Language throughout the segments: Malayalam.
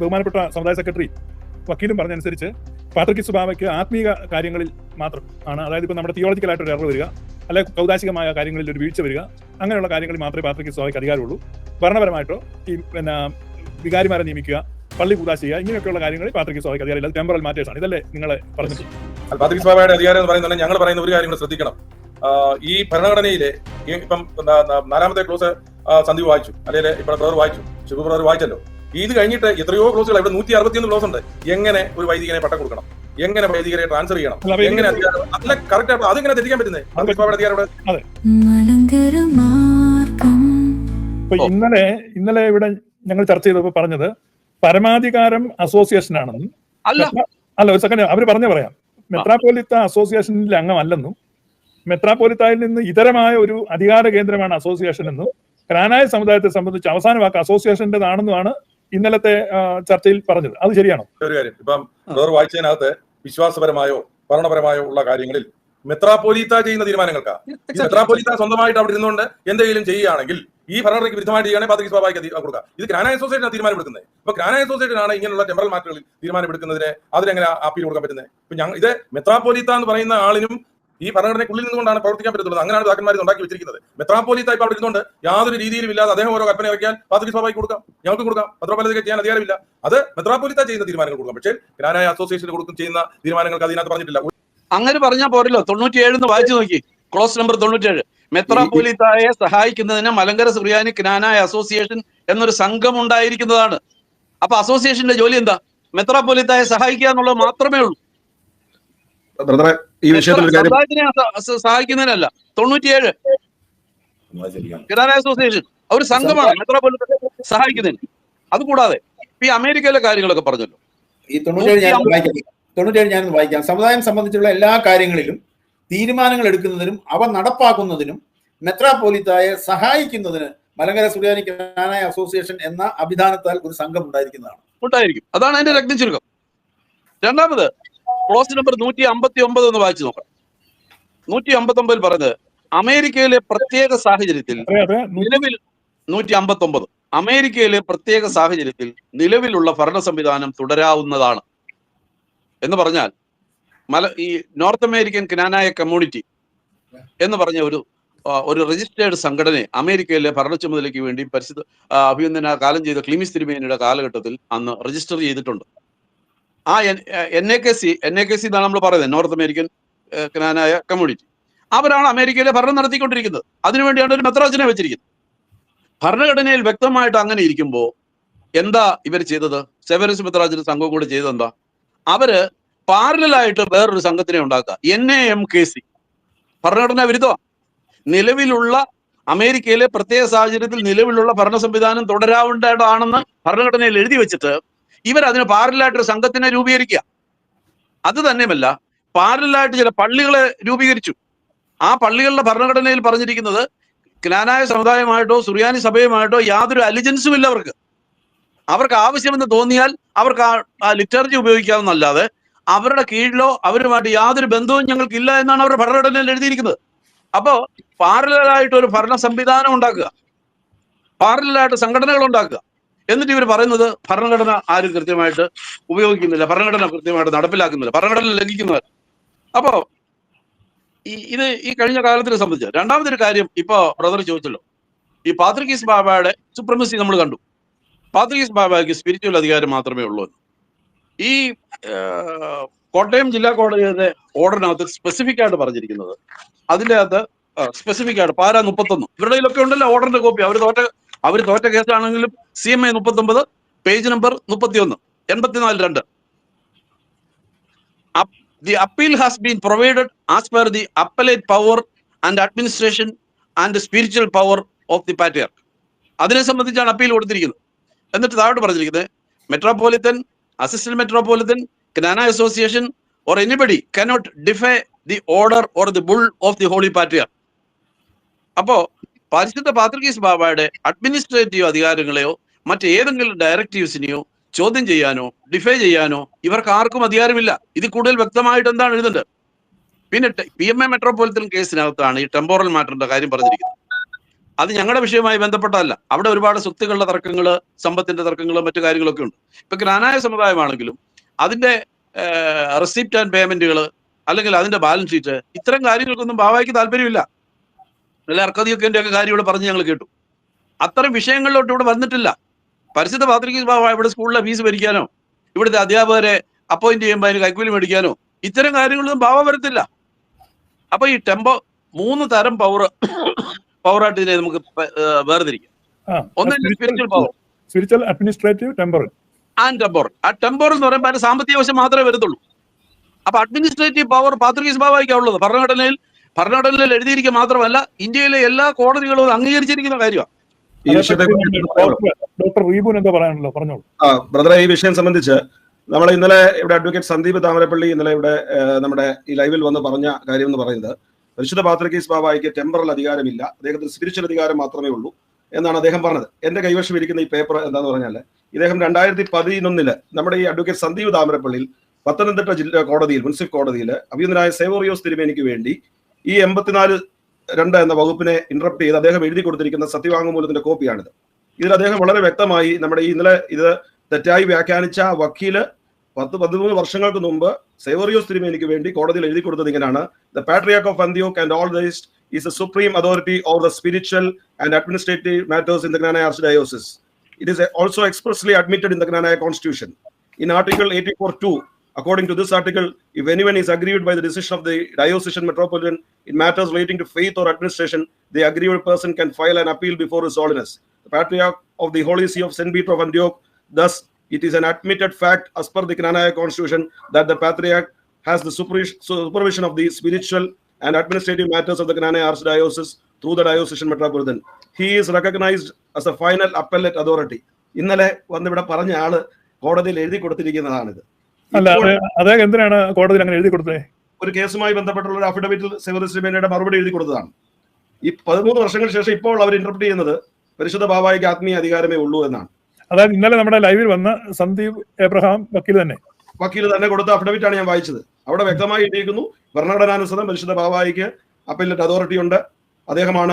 ബഹുമാനപ്പെട്ട സമുദായ സെക്രട്ടറി വക്കീലും പറഞ്ഞനുസരിച്ച് പാത്രികീസ് ബാവയ്ക്ക് ആത്മീയ കാര്യങ്ങളിൽ മാത്രം ആണ്, അതായത് ഇപ്പൊ നമ്മുടെ തിയോളജിക്കലായിട്ട് ഒരു എറർ വരിക, അല്ലെങ്കിൽ കൗതാശികമായ കാര്യങ്ങളിൽ ഒരു വീഴ്ച വരിക, അങ്ങനെയുള്ള കാര്യങ്ങളിൽ മാത്രമേ പാത്രികീസ് ബാവയ്ക്ക് അധികാരമുള്ളൂ. ഭരണപരമായിട്ടോ ഈ വികാരിമാരെ നിയമിക്കുക, പള്ളി കൂതാശ ചെയ്യുക, ഇങ്ങനെയൊക്കെയുള്ള കാര്യങ്ങളിൽ പാത്രികീസ് ബാവയ്ക്ക് അധികാരമില്ല. അത് ടെമ്പറൽ മാറ്റേഴ്സ് ആണ്. ഇതല്ലേ നിങ്ങളെ പറഞ്ഞത്? പാത്രികീസ് ബാവയുടെ അധികാരം എന്ന് പറയുന്നത് ഞങ്ങൾ പറയുന്ന ഒരു കാര്യം കൂടെ ശ്രദ്ധിക്കണം. ഈ ഭരണഘടനയിലെ ഇപ്പം 4ാമത്തെ ക്ലോസ് സന്ദീപ് വായിച്ചു, അല്ലെങ്കിൽ ഇവിടെ ബ്രദർ വായിച്ചു, ശിവ ബ്രദർ വായിച്ചല്ലോ. ഇത് കഴിഞ്ഞിട്ട് എത്രയോ ക്ലോസുകൾ, ഇവിടെ 161 ക്ലോസ് ഉണ്ട്. എങ്ങനെ ഒരു വൈദികനെ പട്ടം കൊടുക്കണം, എങ്ങനെ വൈദികരെ ട്രാൻസ്ഫർ ചെയ്യണം, എങ്ങനെ അധികാരം, അല്ല കറക്റ്റ് ആയിട്ട് അതെങ്ങനെ തെറ്റിക്കാൻ പറ്റുന്നത്? ഇന്നലെ ഇവിടെ ഞങ്ങൾ ചർച്ച ചെയ്തപ്പോൾ പറഞ്ഞത് പരമാധികാരം അസോസിയേഷൻ ആണെന്നും, അല്ല ഒരു സെക്കൻഡ് അവർ പറയാം, മെത്രാപ്പോലിത്ത അസോസിയേഷനിലെ അംഗമല്ലെന്നും, മെത്രാപ്പോലിത്തായിൽ നിന്ന് ഇതരമായ ഒരു അധികാര കേന്ദ്രമാണ് അസോസിയേഷൻ എന്നും, ക്നാനായ സമുദായത്തെ സംബന്ധിച്ച് അവസാന വാക്ക് അസോസിയേഷന്റേതാണെന്നുമാണ് ഇന്നലത്തെ ചർച്ചയിൽ പറഞ്ഞത്. അത് ശരിയാണോ? ഒരു കാര്യം ഇപ്പം വായിച്ചതിനകത്ത് വിശ്വാസപരമായോ ഭരണപരമായോ ഉള്ള കാര്യങ്ങളിൽ മെത്രാപ്പോലീത്ത ചെയ്യുന്ന തീരുമാനങ്ങൾക്കാ. മെത്രാപ്പോലീത്ത സ്വന്തമായിട്ട് അവിടെ ഇരുന്നുകൊണ്ട് എന്തെങ്കിലും ചെയ്യുകയാണെങ്കിൽ ഈ ഭരണഘടനയ്ക്ക് വിരുദ്ധമായിട്ട് ചെയ്യുകയാണെങ്കിൽ പാത്രികീസ് ബാവയ്ക്ക് കൊടുക്കുക. ഇത് ക്നാനായ അസോസിയേഷനാണ് തീരുമാനമെടുക്കുന്നത്. ഇപ്പൊ ക്നാനായ അസോസിയേഷനാണ് ഇങ്ങനെയുള്ള ടെമ്പറൽ മാറ്ററുകളിൽ തീരുമാനമെടുക്കുന്നതിന് അതിനെങ്ങനെ അപ്പീൽ കൊടുക്കാൻ പറ്റുന്നത്? ഇപ്പൊ ഇത് മെത്രാപ്പോലീത്ത എന്ന് പറയുന്ന ആളിനും ഈ ഭരണഘടനയ്ക്കുള്ളിൽ നിന്നുകൊണ്ടാണ് പ്രവർത്തിക്കാൻ പറ്റത്തുള്ളത്. അങ്ങനെയാണ് പിതാക്കന്മാർ ഉണ്ടാക്കി വെച്ചിരിക്കുന്നത്. മെത്രാപ്പോലീത്ത ഇപ്പൊ അവിടെ ഇരുന്നുകൊണ്ട് യാതൊരു രീതിയിലും ഇല്ലാതെ അദ്ദേഹം ഓരോ കൽപ്പന ഇറക്കിയാൽ പാത്രികീസ് ബാവയ്ക്ക് കൊടുക്കാം, ഞങ്ങൾക്ക് കൊടുക്കാം. മെത്രാപ്പോലീത്തയ്ക്ക് ചെയ്യാൻ അധികാരമില്ല. അത് മെത്രാപ്പോലീത്ത ചെയ്യുന്ന തീരുമാനങ്ങൾ കൊടുക്കാം. പക്ഷേ ക്നാനായ അസോസിയേഷന് ചെയ്യുന്ന തീരുമാനങ്ങൾക്ക് അതിനകത്ത് പറഞ്ഞിട്ടില്ല. അങ്ങനെ പറഞ്ഞാൽ പോരല്ലോ. 97 വായിച്ചു നോക്കി, ക്ലോസ് നമ്പർ 97. മെത്രാപ്പോലീത്തായെ സഹായിക്കുന്നതിന് മലങ്കര സുറിയാനി ക്നാനായ അസോസിയേഷൻ എന്നൊരു സംഘം ഉണ്ടായിരിക്കുന്നതാണ്. അപ്പൊ അസോസിയേഷന്റെ ജോലി എന്താ? മെത്രാപ്പോലീത്തായെ സഹായിക്കുക എന്നുള്ളത് മാത്രമേ ഉള്ളൂ. ഈ വിഷയത്തിൽ സഹായിക്കുന്നതിനല്ല. 97 ക്നാനായ അസോസിയേഷൻ ഒരു സംഘമാണ് മെത്രാപ്പോലീത്തായെ സഹായിക്കുന്നതിന്. അതുകൂടാതെ ഈ അമേരിക്കയിലെ കാര്യങ്ങളൊക്കെ പറഞ്ഞല്ലോ. ഈ 97 ഞാനൊന്ന് വായിക്കാം. സമുദായം സംബന്ധിച്ചുള്ള എല്ലാ കാര്യങ്ങളിലും തീരുമാനങ്ങൾ എടുക്കുന്നതിനും അവ നടപ്പാക്കുന്നതിനും മെത്രാപ്പോലീത്തായെ സഹായിക്കുന്നതിന് മലങ്കര സുറിയാനി ക്നാനായ അസോസിയേഷൻ എന്ന അഭിധാനത്താൽ ഒരു സംഘം ഉണ്ടായിരിക്കും. അതാണ് അതിന്റെ രത്ന ചുരുക്കം. രണ്ടാമത് ക്ലോസ് നമ്പർ 159 ഒന്ന് വായിച്ചു നോക്കാം. 159 പറഞ്ഞത് അമേരിക്കയിലെ പ്രത്യേക സാഹചര്യത്തിൽ നിലവിൽ 159 അമേരിക്കയിലെ പ്രത്യേക സാഹചര്യത്തിൽ നിലവിലുള്ള ഭരണ സംവിധാനം തുടരാവുന്നതാണ് എന്ന് പറഞ്ഞാൽ ഈ നോർത്ത് അമേരിക്കൻ ക്നാനായ കമ്മ്യൂണിറ്റി എന്ന് പറഞ്ഞ ഒരു രജിസ്റ്റേർഡ് സംഘടനയെ അമേരിക്കയിലെ ഭരണ ചുമതലയ്ക്ക് വേണ്ടി പരിശുദ്ധ അഭിനന്ദന കാലം ചെയ്ത ക്ലീമിസ് തിരുമേനിയുടെ കാലഘട്ടത്തിൽ അന്ന് രജിസ്റ്റർ ചെയ്തിട്ടുണ്ട്. ആ NAKC എന്നാണ് നമ്മൾ പറയുന്നത്, നോർത്ത് അമേരിക്കൻ ക്നാനായ കമ്മ്യൂണിറ്റി. അവരാണ് അമേരിക്കയിലെ ഭരണം നടത്തിക്കൊണ്ടിരിക്കുന്നത്. അതിനുവേണ്ടിയാണ് ഒരു മെത്രാച്ചനെ വെച്ചിരിക്കുന്നത്. ഭരണഘടനയിൽ വ്യക്തമായിട്ട് അങ്ങനെ ഇരിക്കുമ്പോൾ എന്താ ഇവർ ചെയ്തത്? സെവരസ് മെത്രാച്ചന്റെ സംഘം കൂടെ ചെയ്തത് എന്താ? അവര് പാരലായിട്ട് വേറൊരു സംഘത്തിനെ ഉണ്ടാക്കുക, NAMKC. ഭരണഘടനാ വിരുദ്ധമാണ്. നിലവിലുള്ള അമേരിക്കയിലെ പ്രത്യേക സാഹചര്യത്തിൽ നിലവിലുള്ള ഭരണ സംവിധാനം തുടരാവേണ്ടതാണെന്ന് ഭരണഘടനയിൽ എഴുതി വെച്ചിട്ട് ഇവരതിന് പാരലായിട്ടൊരു സംഘത്തിനെ രൂപീകരിക്കുക. അത് തന്നെയുമല്ല, പാരലായിട്ട് ചില പള്ളികളെ രൂപീകരിച്ചു. ആ പള്ളികളുടെ ഭരണഘടനയിൽ പറഞ്ഞിരിക്കുന്നത് ക്നാനായ സമുദായമായിട്ടോ സുറിയാനി സഭയുമായിട്ടോ യാതൊരു അലിജൻസും ഇല്ല. അവർക്ക് ആവശ്യമെന്ന് തോന്നിയാൽ അവർക്ക് ആ ലിറ്റർജി ഉപയോഗിക്കാമെന്നല്ലാതെ അവരുടെ കീഴിലോ അവരുമായിട്ട് യാതൊരു ബന്ധവും ഞങ്ങൾക്കില്ല എന്നാണ് അവരുടെ ഭരണഘടനയിൽ എഴുതിയിരിക്കുന്നത്. അപ്പോ പാരലായിട്ട് ഒരു ഭരണ സംവിധാനം ഉണ്ടാക്കുക, പാരലായിട്ട് സംഘടനകൾ ഉണ്ടാക്കുക. എന്നിട്ട് ഇവർ പറയുന്നത് ഭരണഘടന ആരും കൃത്യമായിട്ട് ഉപയോഗിക്കുന്നില്ല, ഭരണഘടന കൃത്യമായിട്ട് നടപ്പിലാക്കുന്നില്ല, ഭരണഘടന ലംഘിക്കുന്നവർ. അപ്പോ ഈ കഴിഞ്ഞ കാലത്തിനെ സംബന്ധിച്ച് രണ്ടാമതൊരു കാര്യം ഇപ്പൊ ബ്രദർ ചോദിച്ചല്ലോ, ഈ പാത്രികീസ് ബാവയുടെ സുപ്രമസി നമ്മൾ കണ്ടു. പാത്രികീസ് ബാവയ്ക്ക് സ്പിരിച്വൽ അധികാരം മാത്രമേ ഉള്ളൂ. ഈ കോട്ടയം ജില്ലാ കോടതിയുടെ ഓർഡറിനകത്ത് സ്പെസിഫിക് ആയിട്ട് പറഞ്ഞിരിക്കുന്നത്, അതിൻ്റെ അകത്ത് സ്പെസിഫിക് ആയിട്ട് പാര 31 ഇവരുടെ കയ്യിലൊക്കെ ഉണ്ടല്ലോ ഓർഡറിന്റെ കോപ്പി. അവർ തോറ്റ കേസാണെങ്കിലും CMA 39 page number 31 84(2). The appeal has been provided as per the appellate power and administration and the spiritual power of the patriarch. അതിനെ സംബന്ധിച്ചാണ് അപ്പീൽ കൊടുത്തിരിക്കുന്നത്. എന്നിട്ട് താഴോട്ട് പറഞ്ഞിരിക്കുന്നത് metropolitan, assistant metropolitan, Knanaya association or anybody cannot defy the order or the bull of the holy patriarch. അപ്പോ പരിശുദ്ധ പാത്രികീസ് ബാവയുടെ അഡ്മിനിസ്ട്രേറ്റീവ് അധികാരങ്ങളെയോ മറ്റേതെങ്കിലും ഡയറക്റ്റീവ്സിനെയോ ചോദ്യം ചെയ്യാനോ ഡിഫൈ ചെയ്യാനോ ഇവർക്ക് ആർക്കും അധികാരമില്ല. ഇത് കൂടുതൽ വ്യക്തമായിട്ട് എന്താണ് എഴുതുന്നത്? പിന്നെ PMA മെട്രോപൊളിറ്റൻ കേസിനകത്താണ് ഈ ടെമ്പോറൽ മാറ്ററിന്റെ കാര്യം പറഞ്ഞിരിക്കുന്നത്. അത് ഞങ്ങളുടെ വിഷയവുമായി ബന്ധപ്പെട്ടതല്ല. അവിടെ ഒരുപാട് സ്വത്തുക്കളുടെ തർക്കങ്ങൾ, സമ്പത്തിന്റെ തർക്കങ്ങൾ, മറ്റു കാര്യങ്ങളൊക്കെ ഉണ്ട്. ഇപ്പൊ ജ്ഞാനായ സമുദായമാണെങ്കിലും അതിന്റെ റെസിപ്റ്റ് ആൻഡ് പേയ്മെന്റുകൾ അല്ലെങ്കിൽ അതിന്റെ ബാലൻസ് ഷീറ്റ്, ഇത്തരം കാര്യങ്ങൾക്കൊന്നും ബാവായ്ക്ക് താല്പര്യമില്ല. അല്ലെ അർക്കതിയൊക്കെ ഒക്കെ കാര്യം ഇവിടെ പറഞ്ഞ് ഞങ്ങൾ കേട്ടു. അത്തരം വിഷയങ്ങളിലോട്ട് ഇവിടെ വന്നിട്ടില്ല. പരിശുദ്ധ പാത്രികീസ് ബാവ ഇവിടെ സ്കൂളിലെ ഫീസ് ഭരിക്കാനോ ഇവിടുത്തെ അധ്യാപകരെ അപ്പോയിന്റ് ചെയ്യുമ്പോൾ അതിന് കൈക്കൂലി മേടിക്കാനോ ഇത്തരം കാര്യങ്ങളൊന്നും ബാവ വരത്തില്ല. അപ്പൊ ഈ ടെമ്പോ 3 തരം പവറായിട്ട് ഇതിനെ നമുക്ക് വേർതിരിക്കാം. ഒന്ന് spiritual power, spiritual, administrative, temporal and temporal. ആ ടെമ്പോറൽ എന്ന് പറയുമ്പോൾ അതിന് സാമ്പത്തിക വശം മാത്രമേ വരത്തുള്ളൂ. അപ്പൊ അഡ്മിനിസ്ട്രേറ്റീവ് പവർ പാത്രികീസ് ബാവയ്ക്കാണുള്ളത്. ഭരണഘടനയിൽ എഴുതിയിരിക്കുക മാത്രമല്ല, ഇന്ത്യയിലെ എല്ലാ കോടതികളും അംഗീകരിച്ചിരിക്കുന്ന കാര്യമാണ്. ഡോക്ടർ റീബുൻ എന്താ പറയാനുള്ളത് പറഞ്ഞോളൂ. ബ്രദറെ, ഈ വിഷയം സംബന്ധിച്ച് നമ്മൾ ഇന്നലെ ഇവിടെ അഡ്വക്കേറ്റ് സന്ദീപ് താമരപ്പള്ളി ഇന്നലെ ഇവിടെ നമ്മുടെ ഈ ലൈവിൽ വന്ന് പറഞ്ഞ കാര്യം എന്ന് പറയുന്നത്, പരിശുദ്ധ പാത്രികീസ് ബാവയ്ക്ക് ടെമ്പറൽ അധികാരമില്ല, അദ്ദേഹത്തിന് സ്പിരിച്വൽ അധികാരം മാത്രമേ ഉള്ളൂ എന്നാണ് അദ്ദേഹം പറഞ്ഞത്. എന്റെ കൈവശം ഇരിക്കുന്ന ഈ പേപ്പർ എന്താന്ന് പറഞ്ഞാൽ, ഇദ്ദേഹം 2011 നമ്മുടെ ഈ അഡ്വക്കേറ്റ് സന്ദീപ് താമരപ്പള്ളിയിൽ പത്തനംതിട്ട ജില്ലാ കോടതിയിൽ, മുനിസിപ്പൽ കോടതിയിൽ അഭിനന്ദനായ സേവോറിയോസ് തിരുമേനിക്ക് വേണ്ടി ഈ 84(2) എന്ന വകുപ്പിനെ ഇന്ററപ്റ്റ് ചെയ്ത് അദ്ദേഹം എഴുതി കൊടുത്തിരിക്കുന്ന സത്യവാങ്മൂലത്തിന്റെ കോപ്പിയാണിത്. ഇതിൽ അദ്ദേഹം വളരെ വ്യക്തമായി നമ്മുടെ ഈ ഇന്നലെ ഇത് തെറ്റായി വ്യാഖ്യാനിച്ച വക്കീല് 10-13 വർഷങ്ങൾക്ക് മുമ്പ് സേവോറിയോസ് തിരുമേനിക്ക് വേണ്ടി കോടതിയിൽ എഴുതി കൊടുത്തത് ഇങ്ങനെയാണ്: the patriarch of Antioch and all the east is a supreme authority over the spiritual and administrative matters in the Knanaya archdiocese. It is also expressly admitted in the Gnanaya Constitution. In Article 84(2), according to this article, if anyone is aggrieved by the decision of the diocesan metropolitan in matters relating to faith or administration, the aggrieved person can file an appeal before His Holiness, the Patriarch of the Holy See of St. Peter of Antioch. Thus, it is an admitted fact as per the Gnanaya Constitution that the Patriarch has the supervision of the spiritual and administrative matters of the Gnanaya Archdiocese through the diocesan metropolitan. He is recognized as a final appellate authority. ഇന്നലെ വന്നിവിടെ പറഞ്ഞ ആള് കോടതിയിൽ എഴുതി കൊടുത്തിരിക്കുന്നതാണിത്. അല്ല, അദ്ദേഹം എന്തിനാണ് കോടതിയിൽ അങ്ങനെ എഴുതി കൊടുത്തത്? ഒരു കേസുമായി ബന്ധപ്പെട്ടുള്ള ഒരു അഫിഡവിറ്റിൽ സേവോറിയോസ് തിരുമേനിയുടെ മറുപടി എഴുതി കൊടുത്തതാണ്. ഈ 13 വർഷങ്ങൾക്ക് ശേഷം ഇപ്പോൾ അവർ ഇന്റർപ്രറ്റ് ചെയ്യുന്നത് പരിശുദ്ധ ബാവായ്ക്ക് ആത്മീയ അധികാരമേ ഉള്ളൂ എന്നാണ്. അതായത് ഇന്നലെ നമ്മുടെ ലൈവിൽ വന്ന സന്ദീപ് എബ്രഹാം വക്കീൽ തന്നെ കൊടുത്ത അഫിഡവിറ്റ് ആണ് ഞാൻ വായിച്ചത്. അവിടെ വ്യക്തമായി എഴുതിയിരിക്കുന്നു, ഭരണഘടനാനുസൃതം പരിശുദ്ധ ബാവായ്ക്ക് അപ്പീലേറ്റ് അതോറിറ്റി ഉണ്ട്, അദ്ദേഹമാണ്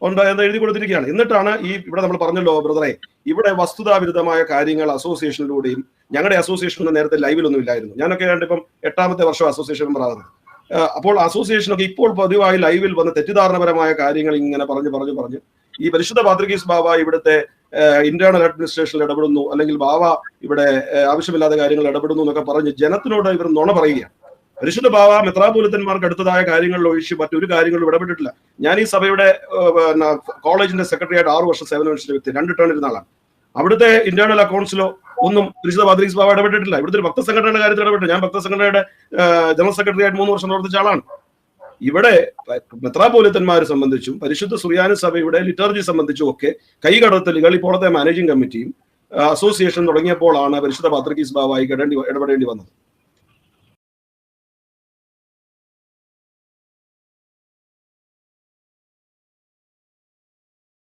ഉണ്ട് എന്ന് എഴുതി കൊടുത്തിരിക്കുകയാണ്. എന്നിട്ടാണ് ഈ ഇവിടെ നമ്മൾ പറഞ്ഞല്ലോ ബ്രദറെ, ഇവിടെ വസ്തുതാവിരുദ്ധമായ കാര്യങ്ങൾ അസോസിയേഷനിലൂടെയും, ഞങ്ങളുടെ അസോസിയേഷനൊന്നും നേരത്തെ ലൈവിലൊന്നും ഇല്ലായിരുന്നു, ഞാനൊക്കെ ഇപ്പം 8ാമത്തെ വർഷം അസോസിയേഷൻ മെമ്പർ ആകുന്നത്. അപ്പോൾ അസോസിയേഷനൊക്കെ ഇപ്പോൾ പതിവായി ലൈവിൽ വന്ന് തെറ്റിദ്ധാരണപരമായ കാര്യങ്ങൾ ഇങ്ങനെ പറഞ്ഞ് ഈ പരിശുദ്ധ പാത്രികീസ് ബാവ ഇവിടുത്തെ ഇന്റേണൽ അഡ്മിനിസ്ട്രേഷനിൽ ഇടപെടുന്നു, അല്ലെങ്കിൽ ബാവ ഇവിടെ ആവശ്യമില്ലാത്ത കാര്യങ്ങൾ ഇടപെടുന്നു എന്നൊക്കെ പറഞ്ഞ് ജനത്തിനോട് ഇവർ നുണ പറയുകയാണ്. പരിശുദ്ധ ബാവ മെത്രാപോലിത്തന്മാർക്ക് അടുത്തതായ കാര്യങ്ങളിൽ ഒഴിച്ച് മറ്റൊരു കാര്യങ്ങളിലും ഇടപെട്ടിട്ടില്ല. ഞാൻ ഈ സഭയുടെ കോളേജിന്റെ സെക്രട്ടറി ആയിട്ട് 6 വർഷം സേവനം അനുഷ്ഠിച്ച വ്യക്തി, 2 ടേൺ ഇരുന്ന ആളാണ്. അവിടുത്തെ ഇന്റേണൽ അക്കൗണ്ട്സിലോ ഒന്നും പരിശുദ്ധ പാത്രികീസ് ബാവ ഇടപെട്ടിട്ടില്ല. ഇവിടുത്തെ ഒരു ഭക്തസംഘടനയുടെ കാര്യത്തിൽ ഇടപെട്ടു. ഞാൻ ഭക്തസംഘടനയുടെ ജനറൽ സെക്രട്ടറി ആയിട്ട് 3 വർഷം പ്രവർത്തിച്ച ആളാണ്. ഇവിടെ മെത്രാപോലിത്തന്മാരെ സംബന്ധിച്ചും പരിശുദ്ധ സുറിയാനി സഭയുടെ ലിറ്റർജി സംബന്ധിച്ചും ഒക്കെ കൈകടത്തലുകൾ ഇപ്പോഴത്തെ മാനേജിംഗ് കമ്മിറ്റിയും അസോസിയേഷൻ തുടങ്ങിയപ്പോഴാണ് പരിശുദ്ധ പാത്രികീസ് ബാവയ്ക്ക് ഇടപെടേണ്ടി വന്നത്.